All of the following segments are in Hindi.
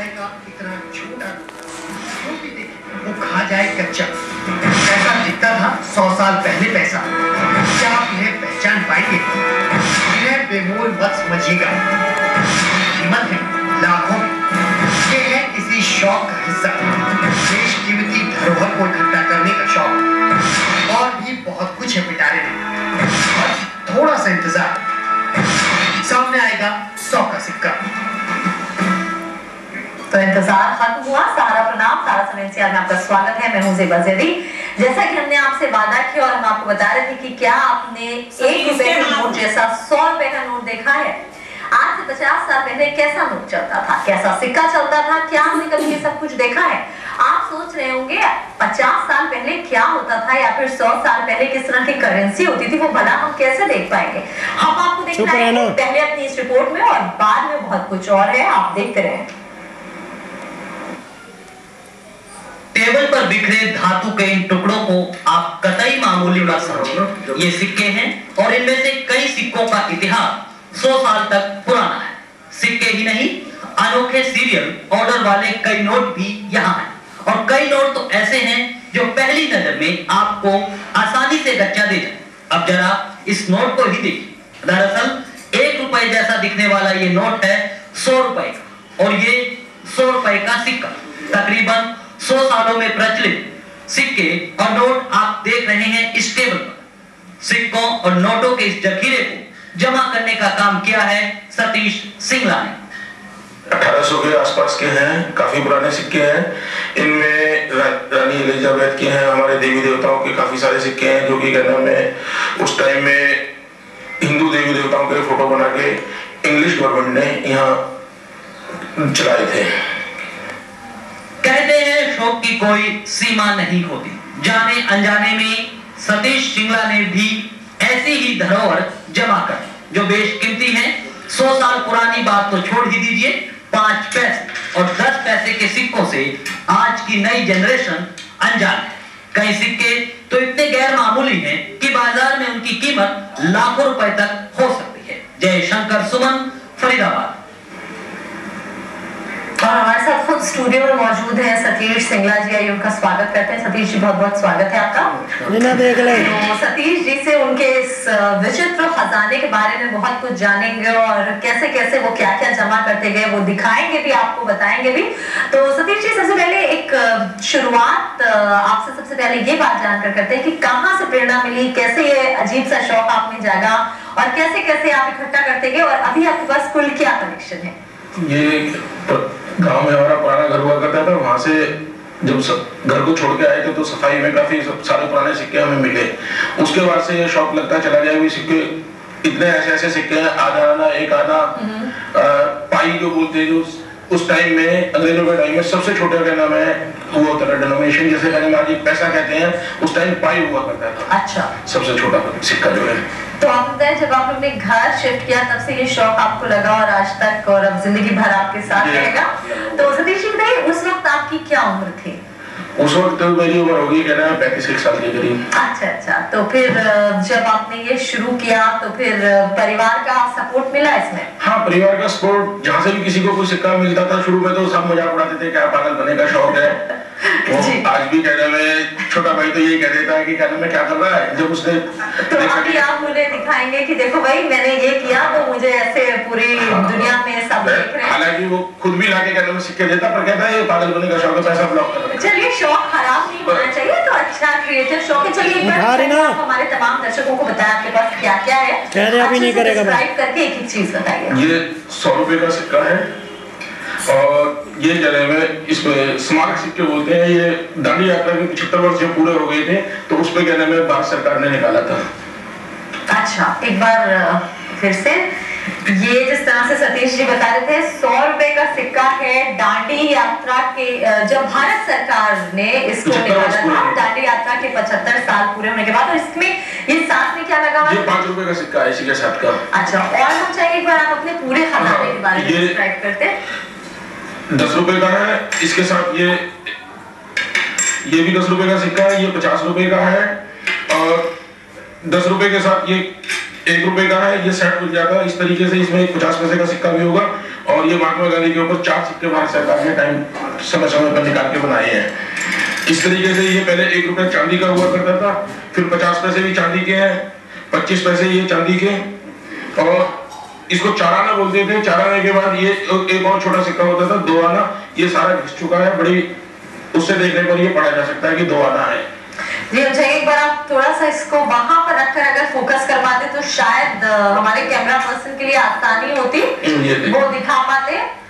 रुपए का इतना छोटा वो भी देखे वो खा जाए कच्चा। कैसा दिखता था 100 साल पहले पैसा, क्या आप इन्हें पहचान पाएंगे? इन्हें बेमोल मत समझिएगा, कीमत है लाखों। ये है किसी शौक का हिस्सा, देश कीमती धरोहर को इकट्ठा करने का शौक। और भी बहुत कुछ है पिटारे में, बस थोड़ा सा इंतजार, सामने आएगा 100 का सिक्का। तो इंतजार खत्म हुआ। सारा प्रणाम, सारा समय में आपका स्वागत है। मैं हूं ज़ेबा ज़ेदी। जैसा कि हमने आपसे वादा किया और हम आपको बता रहे थे कि क्या आपने 1 रुपए का नोट जैसा 100 रुपए का नोट देखा है? आज से 50 साल पहले कैसा नोट चलता था, कैसा सिक्का चलता था, क्या हमने कभी ये सब कुछ देखा है? आप सोच रहे होंगे 50 साल पहले क्या होता था या फिर 100 साल पहले किस तरह की करेंसी होती थी, वो भला हम कैसे देख पाएंगे? हम आपको दिखाएंगे पहले अपनी इस रिपोर्ट में और बाद में बहुत कुछ और है, आप देखते रहें। टेबल पर बिखरे धातु के इन टुकड़ों को आप कतई मामूली मत समझिए। ये सिक्के हैं और इनमें से कई सिक्कों का इतिहास 100 साल तक पुराना है। सिक्के ही नहीं, अनोखे सीरियल ऑर्डर वाले कई नोट भी यहाँ हैं और कई नोट तो ऐसे हैं जो पहली नजर में आपको आसानी से गच्चा दे जाए। अब जरा इस नोट को ही देखिए। दरअसल 1 रुपए जैसा दिखने वाला ये नोट है 100 रुपए का, और ये 100 रुपए का सिक्का। तकरीबन 100 सालों में प्रचलित सिक्के और नोट आप देख रहे हैं इस टेबल पर। सिक्कों और नोटों के इस जखीरे को जमा करने का काम किया है सतीश सिंगला ने। 1800 के आसपास के हैं, काफी पुराने सिक्के हैं। इनमें रानी एलिजाबेथ के हैं, हमारे देवी देवताओं के काफी सारे सिक्के हैं जो कि क्या नाम है उस टाइम में हिंदू देवी देवताओं के फोटो बना के इंग्लिश गवर्नमेंट ने यहाँ चलाए थे। कहते हैं शौक की कोई सीमा नहीं होती। जाने अनजाने में सतीश सिंगला ने भी ऐसी ही धरोहर जमा कर जो बेशकीमती है। 100 साल पुरानी बात तो छोड़ ही दीजिए, 5 पैसे और 10 पैसे के सिक्कों से आज की नई जनरेशन अनजान है। कई सिक्के तो इतने गैर मामूली हैं कि बाजार में उनकी कीमत लाखों रुपए तक हो सकती है। जयशंकर सुमन, फरीदाबाद। और हमारे साथ खुद स्टूडियो में मौजूद है सतीश सिंगला जी, आइए उनका स्वागत करते हैं। सतीश जी, बहुत बहुत स्वागत है आपका। तो सतीश जी से उनके इस विचित्र खजाने के बारे में बहुत कुछ जानेंगे और कैसे कैसे वो क्या क्या जमा करते गए वो दिखाएंगे भी, आपको बताएंगे भी। तो सतीश जी, सबसे पहले एक शुरुआत आपसे सबसे पहले ये बात जानकर करते हैं कि कहाँ से प्रेरणा मिली, कैसे ये अजीब सा शौक आप में जागा और कैसे कैसे आप इकट्ठा करते गए और अभी आपके पास कुल क्या कलेक्शन है? ये गांव में हमारा पुराना घर हुआ करता था, वहां से जब घर को छोड़ के आए थे तो सफाई में काफी सारे पुराने सिक्के हमें मिले। उसके बाद से ये शौक लगता चला गया। भी सिक्के इतने ऐसे ऐसे सिक्के हैं, आधा आना एक आना पाई जो बोलते हैं, जो उस टाइम में अंग्रेजों के टाइम में सबसे छोटे का नाम है वो होता था डिनोमिनेशन, जैसे आज पैसा कहते हैं, उस टाइम पाई हुआ करता था। अच्छा, सबसे छोटा सिक्का जो है। तो आप बताएं, जब आप अपने घर शिफ्ट किया तब से ये शौक आपको लगा और आज तक और अब जिंदगी भर आपके साथ रहेगा। तो सतीश जी बताइए, उस वक्त आपकी क्या उम्र थी? उस वक्त तो मेरी उम्र होगी कहना है 35 साल के करीब। अच्छा, तो फिर जब आपने ये शुरू किया तो फिर परिवार का सपोर्ट मिला इसमें? हाँ, परिवार का सपोर्ट। जहाँ से भी किसी को कोई सिक्का मिलता था शुरू में तो सब मजाक उड़ाते थे, क्या पागल बने का शौक है। वो आज भी कहने में छोटा भाई तो यही कह देता है कि कहने में क्या कर रहा है। जब उसने तो अभी आप मुझे दिखाएंगे कि देखो भाई मैंने ये किया तो मुझे ऐसे पूरी दुनिया में सब देख रहे हैं। हालांकि वो खुद भी लाके कहने में सिक्के देता, पर कहता है ये पागल बने का शौक है, पैसा ब्लॉक कर। चलिए, शौक खराब नहीं होना चाहिए, तो अच्छा क्रिएटिव शौक है। चलिए एक बार हमारे तमाम दर्शकों को बताएं आपके पास क्या क्या है, अभी नहीं करेगा करके एक चीज बताइए। ये 100 रुपए का सिक्का है और ये कह रहे हैं इसमें स्मारक सिक्के बोलते हैं। ये दांडी यात्रा के 75 वर्ष जो पूरे हो गए थे तो उस पे कहने में भारत सरकार ने निकाला था। अच्छा, एक बार फिर से ये जिस तरह से सतीश जी बता रहे थे, 100 रुपए का सिक्का है। दांडी यात्रा के जब भारत सरकार ने इसको निकाला था, दांडी यात्रा के 75 साल पूरे होने के बाद, और इसमें ये साथ में क्या लगा हुआ है? ये 5 रुपए का सिक्का है इसी के साथ का। अच्छा, और हम चाहिए एक बार आप अपने पूरे खजाने के बारे में डिस्क्राइब करते। 10 रुपए का है, इसके साथ ये भी 10 रुपए का सिक्का है, ये 50 रुपए का है, और 10 रुपए के साथ ये 1 रुपए का है। ये सेट मिल जाता है इस तरीके से। इसमें 50 पैसे का सिक्का भी होगा और ये महात्मा गांधी के ऊपर 4 सिक्के भारत सरकार ने समय समय पर निकाल के बनाए हैं। इस तरीके से ये पहले 1 रुपया चांदी का हुआ करता था, फिर 50 पैसे भी चांदी के हैं, 25 पैसे ये चांदी के, और इसको 4 आना बोलते थे। 4 आने के बाद ये एक और छोटा सिक्का होता था 2 आना, ये सारा घिस चुका है। बड़ी उससे देखने पर ये पढ़ा जा सकता है कि 2 आना है। जी अच्छा, एक बार आप थोड़ा सा इसको वहां पर रखकर अगर फोकस कर पाते तो शायद हमारे कैमरा पर्सन के लिए आसानी होती, वो दिखा पाते।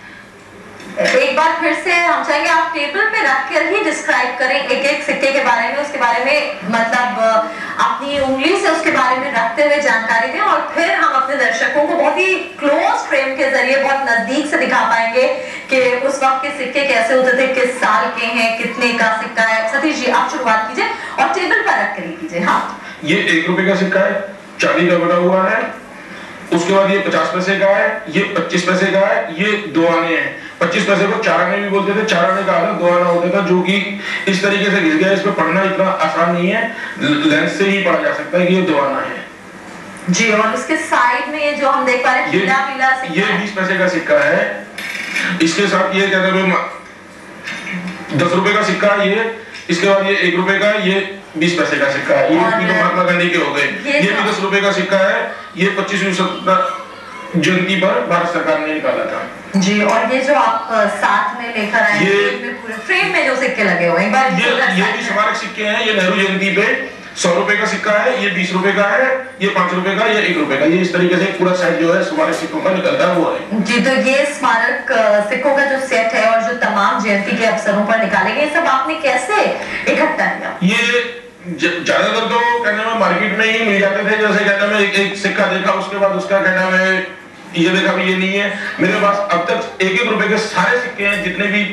एक बार फिर से हम चाहेंगे आप टेबल पे रखकर ही डिस्क्राइब करें एक एक सिक्के के बारे में, उसके बारे में मतलब अपनी उंगली से उसके बारे में रखते हुए जानकारी दें, और फिर हम अपने दर्शकों को बहुत ही क्लोज फ्रेम के जरिए बहुत नजदीक से दिखा पाएंगे कि उस वक्त के सिक्के कैसे होते थे, किस साल के हैं, कितने का सिक्का है। सतीश जी आप शुरुआत कीजिए और टेबल पर रख कर कीजिए। हाँ, ये 1 रुपए का सिक्का है, चांदी का बना हुआ है। उसके बाद ये 50 पैसे का है, ये 25 पैसे का है, ये 2 आने हैं। 25 पैसे को 4 आने भी बोलते थे, 4 आने का आधा 2 आना होता था, जो कि इस तरीके से घिस गया। इस पे पढ़ना इतना आसान नहीं है, लेंस से ही पढ़ा जा सकता है कि ये 2 आना है जी। और उसके साइड में ये जो हम देख पा रहे हैं पीला पीला सिक्का, ये 20 पैसे का सिक्का है। इसके साथ ये क्या कहते हैं 10 रुपए का सिक्का है ये। इसके बाद ये 1 रुपए का, ये 20 पैसे का सिक्का है। ये तो महात्मा गांधी के हो गए। ये भी 10 रुपए का सिक्का है, ये 25वीं जयंती पर भारत सरकार ने निकाला था जी। और ये जो आप साथ में लेकर आए हैं, ये पूरे फ्रेम में जो सिक्के लगे हुए हैं, एक बार ये भी स्मारक सिक्के हैं। ये नेहरू जयंती पे 100 रुपए का सिक्का है, ये 20 रुपए का है, ये 5 रुपए का, ये 1 रुपए का। ये इस तरीके से पूरा सेट जो है स्मारक सिक्कों का निकलता है वो है जी। तो ये स्मारक सिक्कों का जो सेट है और जो तमाम जयंती के अवसरों पर निकाले गए, सब आपने कैसे इकट्ठा किया? ये ज्यादातर तो कहने में मार्केट में ही मिल जाते थे। जैसे कहने में एक सिक्का देखा, उसके बाद उसका कहना में ये देखा भी ये नहीं है। मेरे पास अब तक 1-1 रुपए के सारे सिक्के हैं, जितने भी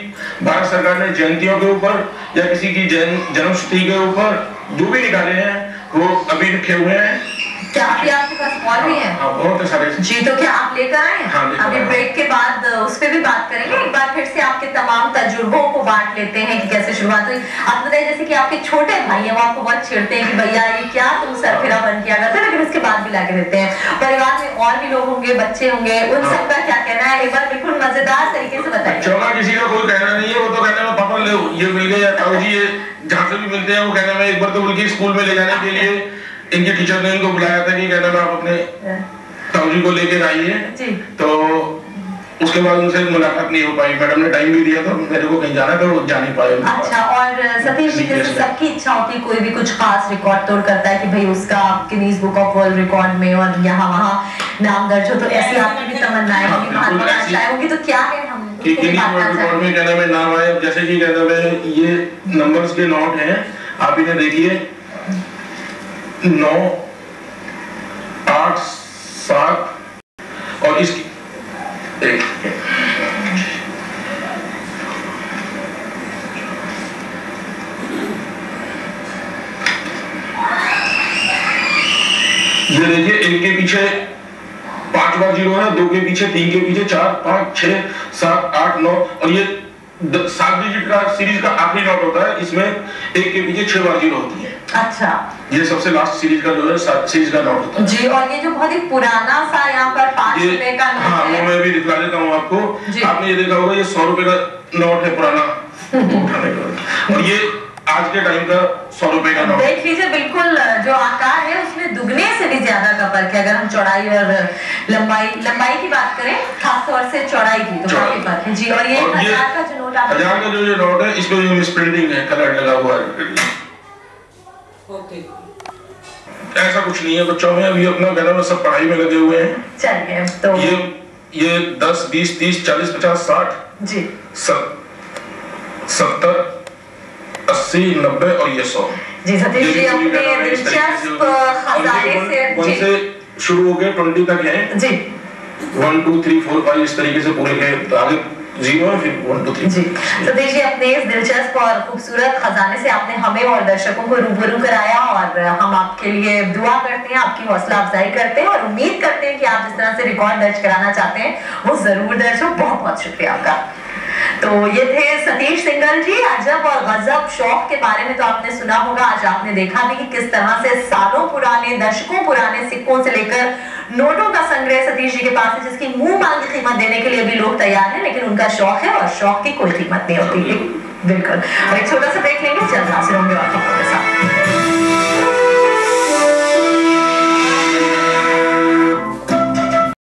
भारत सरकार ने जयंतियों के ऊपर या किसी की जन्मशती के ऊपर जो भी निकाले हैं वो अभी रखे हुए हैं। क्या अभी आपके पास और भी है? हाँ, बहुत सारे जी। तो क्या आप लेकर आए हैं? हाँ, अभी ब्रेक के बाद उस पर भी बात करेंगे। एक बार फिर से आपके तमाम तजुर्बों को बांट लेते हैं कि कैसे शुरुआत हुई। आप बताइए, जैसे कि आपके छोटे भाई हैं वो आपको बहुत चिढ़ते हैं कि भैया ये क्या तुम सरफिरा बन किया करते, लेकिन उसके बाद भी लाके देते हैं। परिवार में और भी लोग होंगे, बच्चे होंगे, उन सबका क्या कहना है? एक बार बिल्कुल मजेदार तरीके से बताइए। चौका किसी का कोई कहना नहीं है, वो तो कहने में पापा ले ये मिल गए या ताऊ जी ये जहाँ से भी मिलते हैं वो कहने में। एक बार तो उनकी स्कूल में ले जाने के लिए इनके टीचर ने इनको बुलाया था कि कहना मैं आप अपने ताऊजी को लेकर आइए, तो उसके बाद उनसे मुलाकात नहीं हो पाई। मैडम ने टाइम भी दिया था, मेरे को कहीं जाना था, वो जा नहीं पाए। अच्छा, और सतीश जी जैसे सबकी इच्छा होती है, कोई भी कुछ खास रिकॉर्ड तोड़ करता है कि भाई उसका Guinness book of world record में और यहाँ वहाँ नाम दर्ज हो, तो ऐसी आपकी भी तमन्नाएं होंगी, महत्वाकांक्षाएं होंगी, तो क्या है हम गिनीज वर्ल्ड रिकॉर्ड में कहना में नाम आए। जैसे कि कहना में ये नंबर्स के नोट हैं, आप इन्हें देखिए 9, 8, 7 और इसकी ये देखिए, 1 के पीछे 5 बार 0 है, 2 के पीछे 3 के पीछे 4, 5, 6, 7, 8, 9 और ये 7 डिजिट का सीरीज का आखिरी नोट होता है। इसमें 1 के पीछे 6 बार 0 होती है। अच्छा, ये सबसे लास्ट सीरीज का जो है सीरीज का नोट होता है जी। और ये जो बहुत ही पुराना सा यहाँ पर 5 रुपए का नोट हाँ, वो मैं भी दिखा देता हूँ आपको। आपने ये देखा होगा, ये 100 रुपए का नोट है पुराना उठाने का, और ये आज के टाइम का 100 रुपए का नोट। देख लीजिए, बिल्कुल जो आकार है उसमें दुगने से भी ज्यादा का फर्क है। अगर हम चौड़ाई और लंबाई की बात करें, खास तौर से चौड़ाई की, तो काफी फर्क है जी। और ये 1000 का जो नोट, 1000 का जो ये नोट है, इसमें जो मिसप्रिंटिंग है, कलर लगा हुआ है। ऐसा कुछ नहीं है बच्चों में, अभी अपना कहना में सब पढ़ाई में लगे हुए हैं। चलिए, तो ये 10, 20, 30, 40, 50, 60 जी, 70, 80, 90 और ये 100 जी। सतीश जी अपने दिलचस्प खजाने से 1 से शुरू हो गए 20 तक है जी। 1, 2, 3, 4, 5 इस तरीके से पूरे के आगे 0 है, फिर 1, 2, 3 जी। सतीश जी अपने इस दिलचस्प और खूबसूरत खजाने से आपने हमें और दर्शकों को रूबरू कराया, और हम आपके लिए दुआ करते हैं, आपकी हौसला अफजाई करते हैं और उम्मीद करते हैं कि आप जिस तरह से रिकॉर्ड दर्ज कराना चाहते हैं वो जरूर दर्ज हो। बहुत बहुत शुक्रिया आपका। तो ये थे सतीश सिंघल जी। अजब और गजब शौक के बारे में तो आपने सुना होगा। आज आपने देखा भी कि किस तरह से सालों पुराने, दशकों पुराने सिक्कों से लेकर नोटों का संग्रह सतीश जी के पास है, जिसकी मुंह मांगी कीमत देने के लिए भी लोग तैयार हैं, लेकिन उनका शौक है और शौक की कोई कीमत नहीं होती। बिल्कुल। और एक छोटा सा ब्रेक लेंगे।